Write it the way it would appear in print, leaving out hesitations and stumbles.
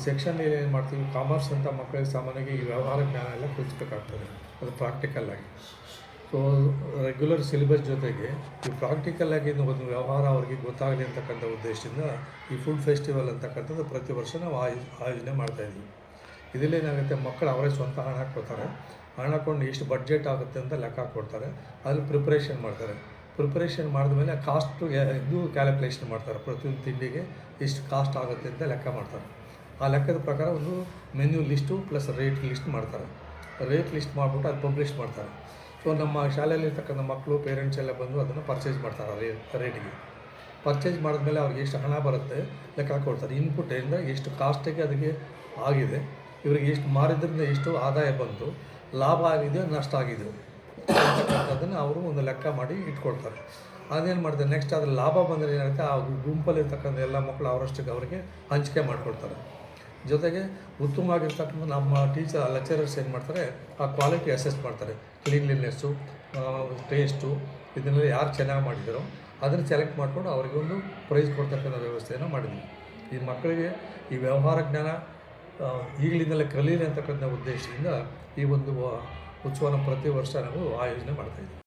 Section ಏನು ಮಾಡ್ತೀವಿ, commerce ಅಂತ ಮಕ್ಕಳಿಗೆ ಸಾಮಾನ್ಯವಾಗಿ ಈ ವ್ಯವಹಾರ ಜ್ಞಾನ ಎಲ್ಲ ಕಲಿಸ್ಬೇಕಾಗ್ತದೆ, ಅದು ಪ್ರಾಕ್ಟಿಕಲ್ಲಾಗಿ. ಸೊ ರೆಗ್ಯುಲರ್ ಸಿಲೆಬಸ್ ಜೊತೆಗೆ ಈ ಪ್ರಾಕ್ಟಿಕಲ್ಲಾಗಿ ಒಂದು ವ್ಯವಹಾರ ಅವ್ರಿಗೆ ಗೊತ್ತಾಗಲಿ ಅಂತಕ್ಕಂಥ ಉದ್ದೇಶದಿಂದ ಈ ಫುಡ್ ಫೆಸ್ಟಿವಲ್ ಅಂತಕ್ಕಂಥದ್ದು ಪ್ರತಿ ವರ್ಷ ನಾವು ಆಯೋಜನೆ ಮಾಡ್ತಾಯಿದ್ವಿ. ಇದರಲ್ಲೇನಾಗುತ್ತೆ, ಮಕ್ಕಳು ಅವರೇ ಸ್ವಂತ ಹಣ ಹಾಕ್ಕೊತಾರೆ. ಹಣ ಹಾಕ್ಕೊಂಡು ಎಷ್ಟು ಬಡ್ಜೆಟ್ ಆಗುತ್ತೆ ಅಂತ ಲೆಕ್ಕ ಹಾಕ್ಕೊಡ್ತಾರೆ. ಅದ್ರಲ್ಲಿ ಪ್ರಿಪ್ರೇಷನ್ ಮಾಡ್ತಾರೆ. ಪ್ರಿಪ್ರೇಷನ್ ಮಾಡಿದ್ಮೇಲೆ ಕಾಸ್ಟು ಇದು ಕ್ಯಾಲ್ಕುಲೇಷನ್ ಮಾಡ್ತಾರೆ. ಪ್ರತಿಯೊಂದು ತಿಂಡಿಗೆ ಎಷ್ಟು ಕಾಸ್ಟ್ ಆಗುತ್ತೆ ಅಂತ ಲೆಕ್ಕ ಮಾಡ್ತಾರೆ. ಆ ಲೆಕ್ಕದ ಪ್ರಕಾರ ಒಂದು menu list plus rate list ಮಾಡ್ತಾರೆ. ರೇಟ್ ಲಿಸ್ಟ್ ಮಾಡಿಬಿಟ್ಟು ಅದು ಪಬ್ಲಿಷ್ ಮಾಡ್ತಾರೆ. ಸೊ ನಮ್ಮ ಶಾಲೆಯಲ್ಲಿರ್ತಕ್ಕಂಥ ಮಕ್ಕಳು ಪೇರೆಂಟ್ಸ್ ಎಲ್ಲ ಬಂದು ಅದನ್ನು ಪರ್ಚೇಸ್ ಮಾಡ್ತಾರೆ. ರೇಟಿಗೆ ಪರ್ಚೇಸ್ ಮಾಡಿದ್ಮೇಲೆ ಅವ್ರಿಗೆ ಎಷ್ಟು ಹಣ ಬರುತ್ತೆ ಲೆಕ್ಕ ಹಾಕ್ಕೊಡ್ತಾರೆ. ಇನ್ಪುಟ್ಟಿಂದ ಎಷ್ಟು ಕಾಸ್ಟಿಗೆ ಅದಕ್ಕೆ ಆಗಿದೆ, ಇವರಿಗೆ ಎಷ್ಟು ಮಾರಿದ್ರಿಂದ ಎಷ್ಟು ಆದಾಯ ಬಂತು, ಲಾಭ ಆಗಿದೆ ನಷ್ಟ ಆಗಿದೆ ಅಂತಕ್ಕಂಥದ್ದನ್ನು ಅವರು ಒಂದು ಲೆಕ್ಕ ಮಾಡಿ ಇಟ್ಕೊಳ್ತಾರೆ. ಅದೇನು ಮಾಡ್ತಾರೆ, ನೆಕ್ಸ್ಟ್ ಅದ್ರ ಲಾಭ ಬಂದರೆ ಏನಾಗುತ್ತೆ, ಆ ಗುಂಪಲ್ಲಿರ್ತಕ್ಕಂಥ ಎಲ್ಲ ಮಕ್ಕಳು ಅವರಷ್ಟಕ್ಕೆ ಅವರಿಗೆ ಹಂಚಿಕೆ ಮಾಡ್ಕೊಳ್ತಾರೆ. ಜೊತೆಗೆ ಉತ್ತಮವಾಗಿರ್ತಕ್ಕಂಥ ನಮ್ಮ ಲೆಕ್ಚರರ್ಸ್ ಏನು ಮಾಡ್ತಾರೆ, ಆ ಕ್ವಾಲಿಟಿ ಅಸೆಸ್ ಮಾಡ್ತಾರೆ. ಕ್ಲೀನ್ಲಿನೆಸ್ಸು, ಟೇಸ್ಟು, ಇದನ್ನೆಲ್ಲ ಯಾರು ಚೆನ್ನಾಗಿ ಮಾಡಿದಾರೋ ಅದನ್ನು ಸೆಲೆಕ್ಟ್ ಮಾಡಿಕೊಂಡು ಅವರಿಗೆ ಒಂದು ಪ್ರೈಸ್ ಕೊಡ್ತಕ್ಕಂಥ ವ್ಯವಸ್ಥೆಯನ್ನು ಮಾಡಿದ್ವಿ. ಈ ಮಕ್ಕಳಿಗೆ ಈ ವ್ಯವಹಾರ ಜ್ಞಾನ ಈಗಲಿಂದಲೇ ಕಲೀಲಿ ಅಂತಕ್ಕಂಥ ಉದ್ದೇಶದಿಂದ ಈ ಒಂದು ಉತ್ಸವನ ಪ್ರತಿ ವರ್ಷ ನಾವು ಆಯೋಜನೆ ಮಾಡ್ತಾಯಿದ್ದೀವಿ.